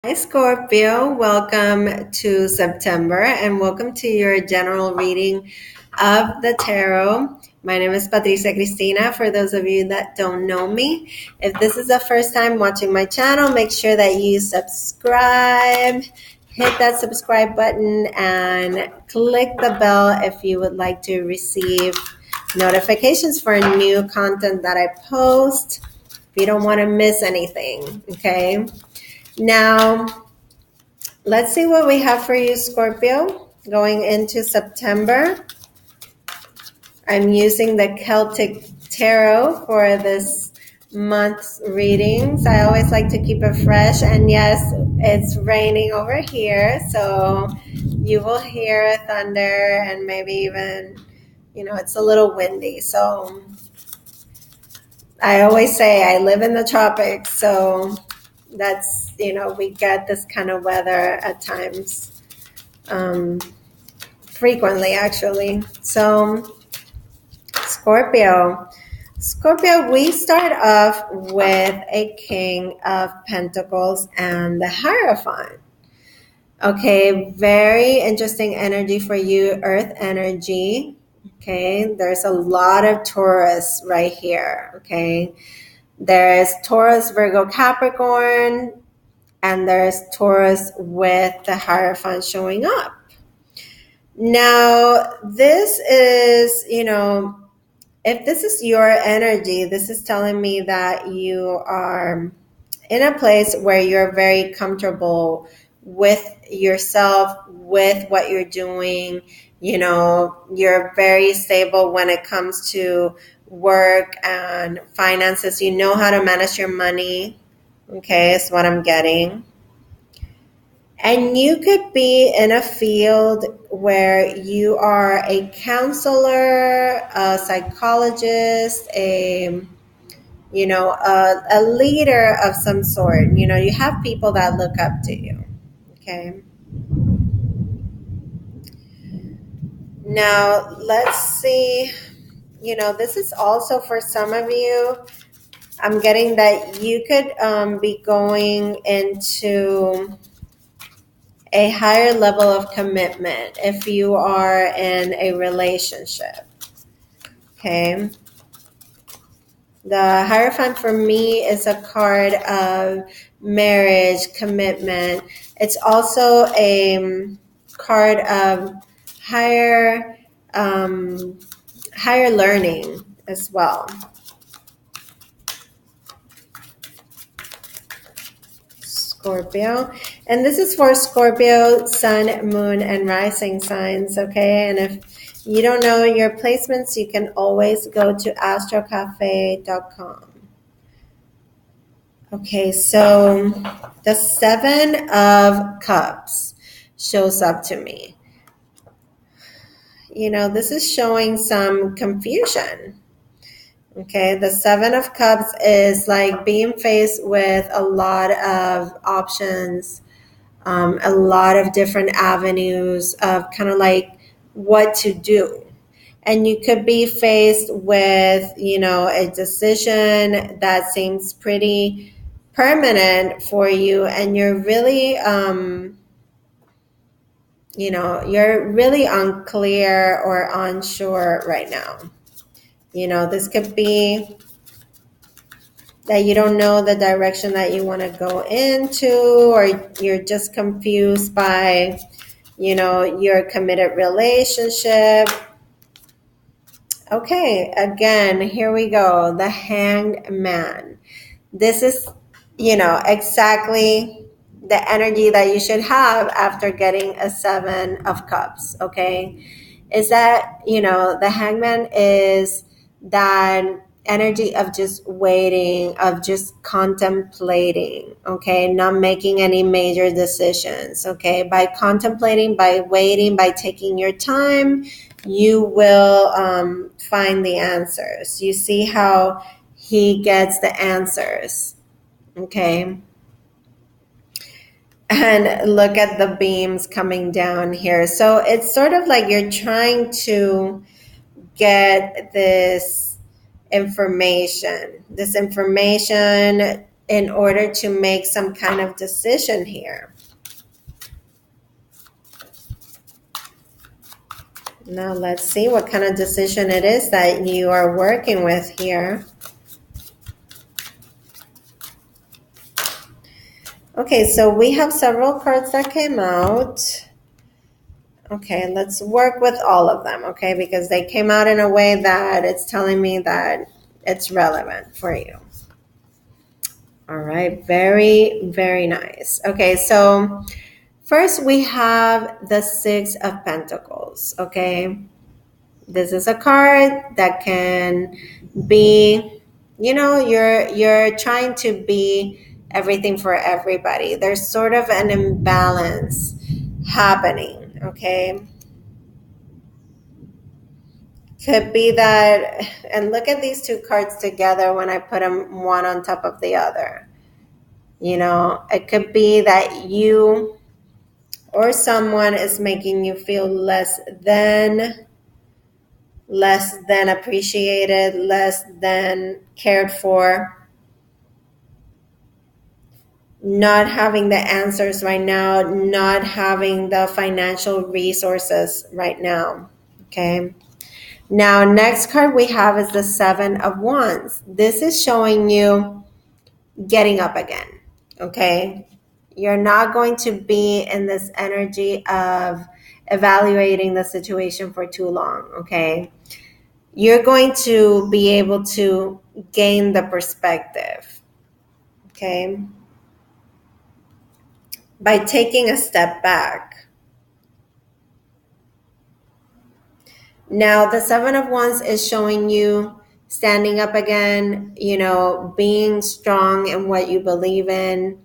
Hi, Scorpio. Welcome to September and welcome to your general reading of the tarot. My name is Patricia Cristina. For those of you that don't know me, if this is the first time watching my channel, make sure that you subscribe, hit that subscribe button, and click the bell if you would like to receive notifications for new content that I post. If you don't want to miss anything, okay? Now, let's see what we have for you, Scorpio, going into September. I'm using the Celtic Tarot for this month's readings. I always like to keep it fresh. And yes, it's raining over here, so you will hear thunder and maybe even, it's a little windy. So I always say I live in the tropics, so that's, we get this kind of weather at times, frequently actually. So Scorpio, we start off with a King of Pentacles and the Hierophant. Okay, very interesting energy for you, Earth energy. Okay, there's a lot of Taurus right here. Okay, there's Taurus, Virgo, Capricorn, and there's Taurus with the Hierophant showing up. Now, this is, if this is your energy, this is telling me that you are in a place where you're very comfortable with yourself, with what you're doing. You're very stable when it comes to work and finances. You know how to manage your money. Okay, is what I'm getting. And you could be in a field where you are a counselor, a psychologist, a leader of some sort. You have people that look up to you. Okay. Now, let's see. This is also for some of you. I'm getting that you could be going into a higher level of commitment if you are in a relationship. Okay. The Hierophant for me is a card of marriage, commitment. It's also a card of higher learning as well. Scorpio. And this is for Scorpio, Sun, Moon, and Rising signs, okay? And if you don't know your placements, you can always go to astrocafe.com. Okay, so the Seven of Cups shows up to me. This is showing some confusion. Okay, the Seven of Cups is like being faced with a lot of options, a lot of different avenues of kind of like what to do. And you could be faced with, a decision that seems pretty permanent for you, and you're really, you're really unclear or unsure right now. This could be that you don't know the direction that you want to go into, or you're just confused by, your committed relationship. Okay, again, here we go. The Hanged Man. This is, exactly the energy that you should have after getting a Seven of Cups, okay? Is that, the Hangman is that energy of just waiting, of just contemplating, okay? Not making any major decisions, okay? By contemplating, by waiting, by taking your time, you will find the answers. You see how he gets the answers, okay? And look at the beams coming down here. So it's sort of like you're trying to get this information in order to make some kind of decision here. Now let's see what kind of decision it is that you are working with here. Okay, so we have several cards that came out. Okay, let's work with all of them, okay, because they came out in a way that it's telling me that it's relevant for you. All right, very, very nice. Okay, so first we have the Six of Pentacles, okay? This is a card that can be, you know, you're trying to be everything for everybody. There's sort of an imbalance happening, okay? Could be that, and look at these two cards together when I put them one on top of the other. You know, it could be that you or someone is making you feel less than appreciated, less than cared for, not having the answers right now, not having the financial resources right now, okay? Now, next card we have is the Seven of Wands. This is showing you getting up again, okay? You're not going to be in this energy of evaluating the situation for too long, okay? You're going to be able to gain the perspective, okay? By taking a step back. Now, the Seven of Wands is showing you standing up again, you know, being strong in what you believe in.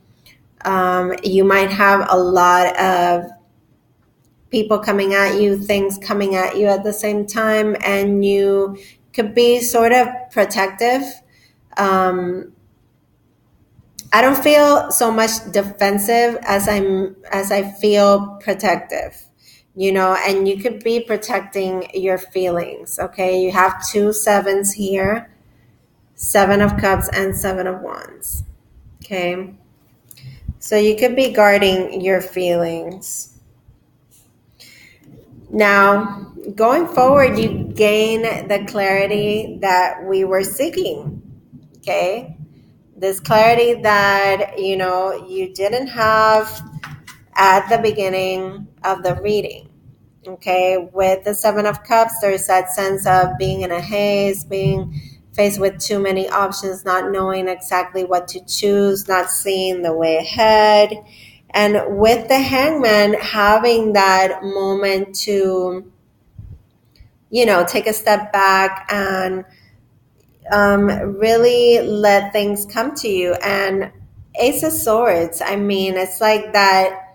You might have a lot of people coming at you, things coming at you at the same time, and you could be sort of protective. I don't feel so much defensive as I feel protective, you know, and you could be protecting your feelings, okay? You have two sevens here, Seven of Cups and Seven of Wands, okay? So you could be guarding your feelings. Now, going forward, you gain the clarity that we were seeking, okay? This clarity that, you know, you didn't have at the beginning of the reading, okay? With the Seven of Cups, there's that sense of being in a haze, being faced with too many options, not knowing exactly what to choose, not seeing the way ahead. And with the Hangman, having that moment to, you know, take a step back and really let things come to you. And Ace of Swords, I mean, it's like that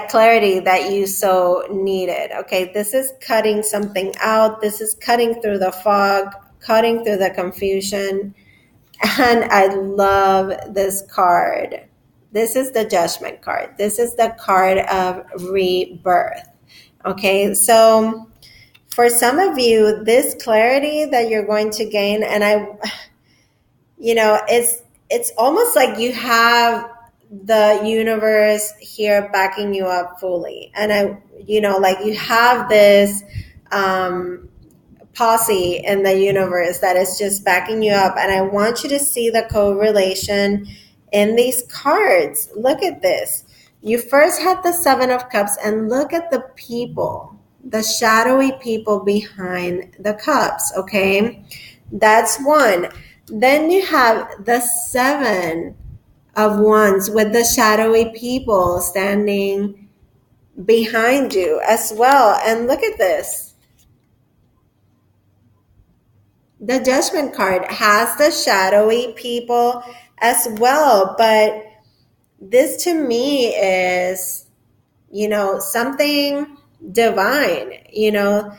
clarity that you so needed. Okay, this is cutting something out. This is cutting through the fog, cutting through the confusion. And I love this card. This is the Judgment card. This is the card of rebirth. Okay, so for some of you, this clarity that you're going to gain, and you know, it's almost like you have the universe here backing you up fully. And you know, like you have this posse in the universe that is just backing you up. And I want you to see the correlation in these cards. Look at this. You first had the Seven of Cups, and look at the people, the shadowy people behind the cups, okay? That's one. Then you have the Seven of Wands with the shadowy people standing behind you as well. And look at this. The Judgment card has the shadowy people as well. But this to me is, you know, something divine, you know,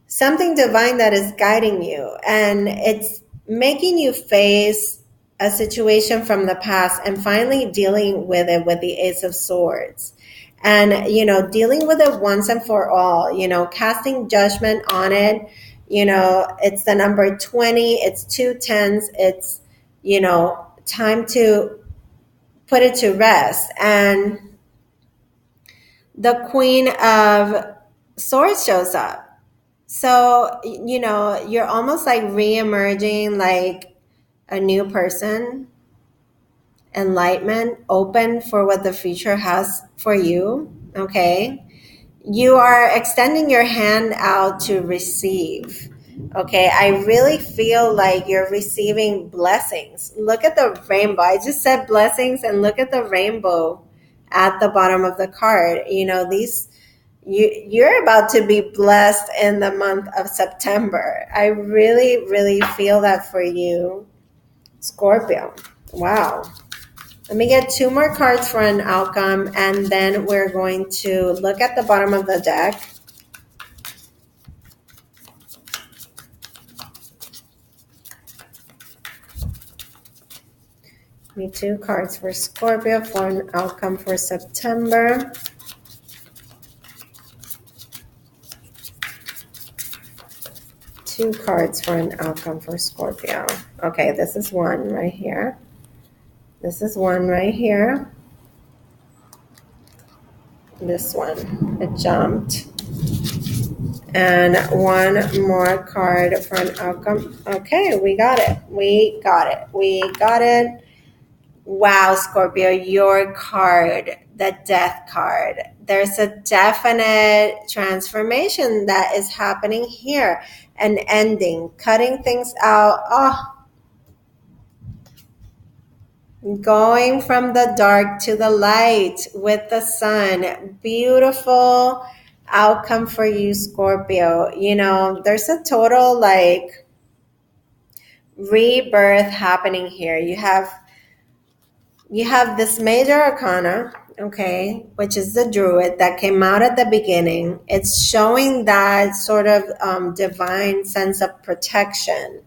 something divine that is guiding you. And it's making you face a situation from the past and finally dealing with it with the Ace of Swords. And, you know, dealing with it once and for all, you know, casting judgment on it. You know, it's the number 20, it's two tens, it's time to put it to rest. And the Queen of Swords shows up. So, you're almost like re-emerging like a new person, enlightenment, open for what the future has for you. Okay. You are extending your hand out to receive. Okay. I really feel like you're receiving blessings. Look at the rainbow. I just said blessings, and look at the rainbow at the bottom of the card. You're about to be blessed in the month of September. I really, really feel that for you, Scorpio. Wow. Let me get 2 more cards for an outcome, and then we're going to look at the bottom of the deck. Give me 2 cards for Scorpio for an outcome for September. Two cards for an outcome for Scorpio. Okay, this is one right here. This is one right here. This one, it jumped. And 1 more card for an outcome. Okay, we got it. We got it. We got it. Wow, Scorpio, your card, the Death card. There's a definite transformation that is happening here. An ending, cutting things out. Going from the dark to the light with the sun. Beautiful outcome for you, Scorpio. There's a total like rebirth happening here. You have this major arcana, okay, which is the Druid that came out at the beginning. It's showing that sort of divine sense of protection,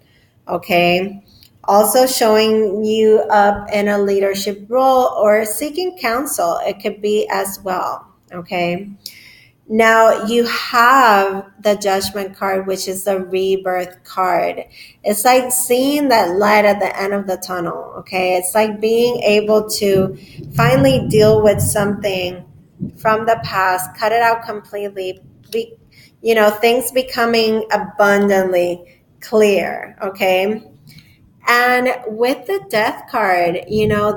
okay? Also showing you up in a leadership role or seeking counsel. It could be as well, okay? Now you have the Judgment card, which is the rebirth card. It's like seeing that light at the end of the tunnel, okay? It's like being able to finally deal with something from the past, cut it out completely, things becoming abundantly clear, okay? And with the Death card,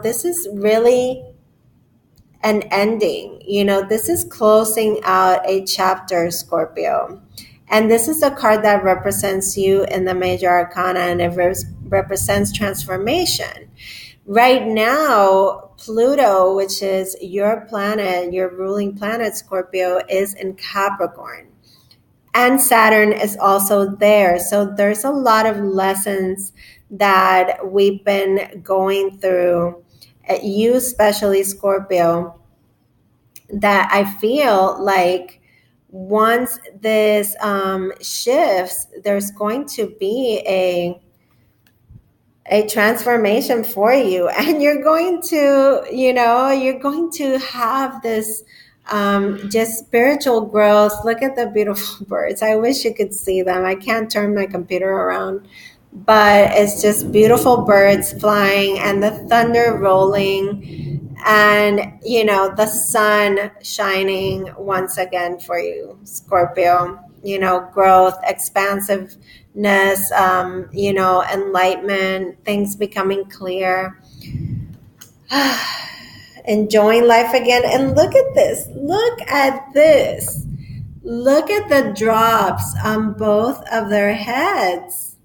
this is really an ending. This is closing out a chapter, Scorpio. And this is a card that represents you in the major arcana, and it represents transformation. Right now, Pluto, which is your planet, your ruling planet, Scorpio, is in Capricorn. And Saturn is also there. So there's a lot of lessons that we've been going through, you especially, Scorpio, that I feel like once this shifts, there's going to be a transformation for you, and you're going to have this just spiritual growth. Look at the beautiful birds. I wish you could see them. I can't turn my computer around, but it's just beautiful birds flying and the thunder rolling, and the sun shining once again for you, Scorpio. Growth, expansiveness, enlightenment, things becoming clear. Enjoying life again. And look at this. Look at this. Look at the drops on both of their heads.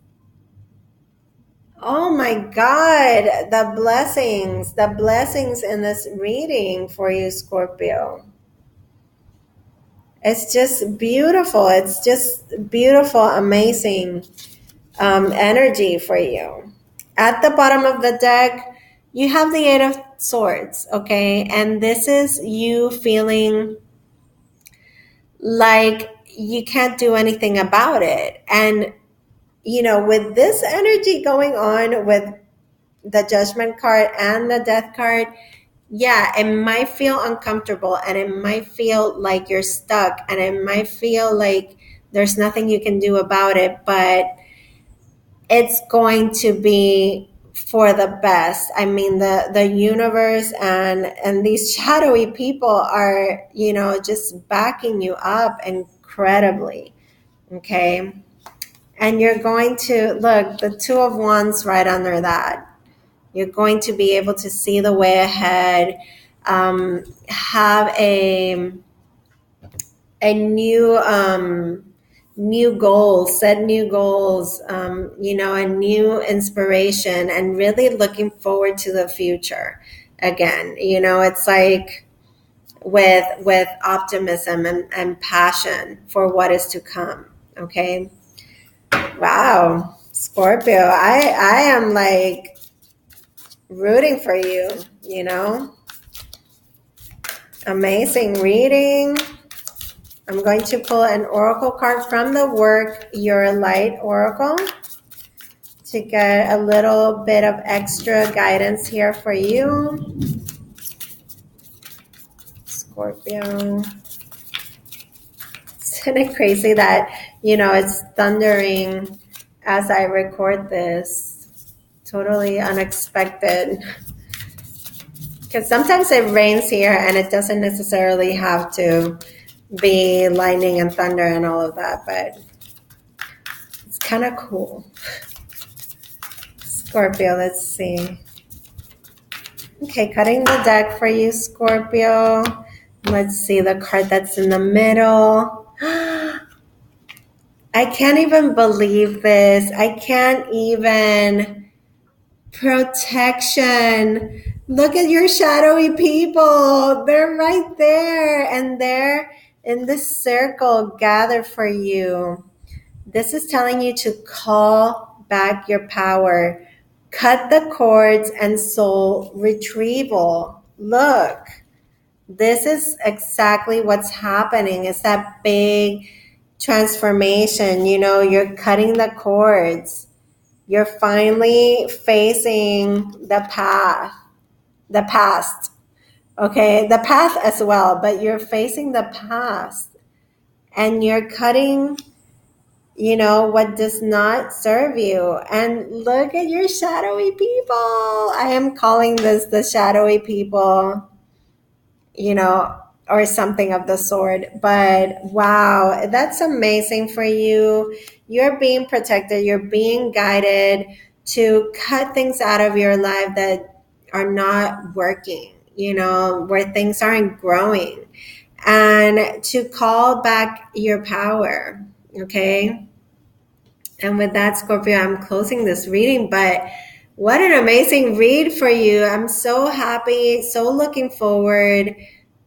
Oh my God. The blessings in this reading for you, Scorpio. It's just beautiful. It's just beautiful, amazing energy for you. At the bottom of the deck, you have the 8 of Swords, okay? And this is you feeling like you can't do anything about it. And, with this energy going on with the Judgment card and the Death card, yeah, it might feel uncomfortable, and it might feel like you're stuck, and it might feel like there's nothing you can do about it, but it's going to be for the best. I mean, the universe and these shadowy people are, just backing you up incredibly. Okay. And you're going to look, the Two of Wands right under that. You're going to be able to see the way ahead, have a new goals, set new goals, a new inspiration, and really looking forward to the future. Again, it's like with optimism and passion for what is to come. Okay. Wow, Scorpio, I am like rooting for you, Amazing reading. I'm going to pull an oracle card from the Work Your Light Oracle to get a little bit of extra guidance here for you, Scorpio. Isn't it crazy that, it's thundering as I record this? Totally unexpected. Because sometimes it rains here and it doesn't necessarily have to be lightning and thunder and all of that, but it's kind of cool. Scorpio, let's see. Okay, cutting the deck for you, Scorpio. Let's see the card that's in the middle. I can't even believe this. I can't even. Protection. Look at your shadowy people. They're right there, and they're in this circle gathered for you. This is telling you to call back your power, cut the cords, and soul retrieval. Look, this is exactly what's happening. It's that big transformation. You're cutting the cords. You're finally facing the past, okay? The path as well, but you're facing the past and you're cutting, what does not serve you. And look at your shadowy people. I am calling this the shadowy people, or something of the sort. But wow, that's amazing for you. You're being protected. You're being guided to cut things out of your life that are not working, where things aren't growing, and to call back your power. Okay. And with that, Scorpio, I'm closing this reading, but what an amazing read for you. I'm so happy, so looking forward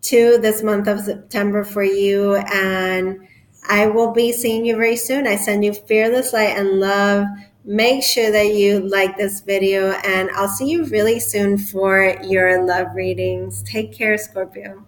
to this month of September for you. And I will be seeing you very soon. I send you fearless light and love. Make sure that you like this video, and I'll see you really soon for your love readings. Take care, Scorpio.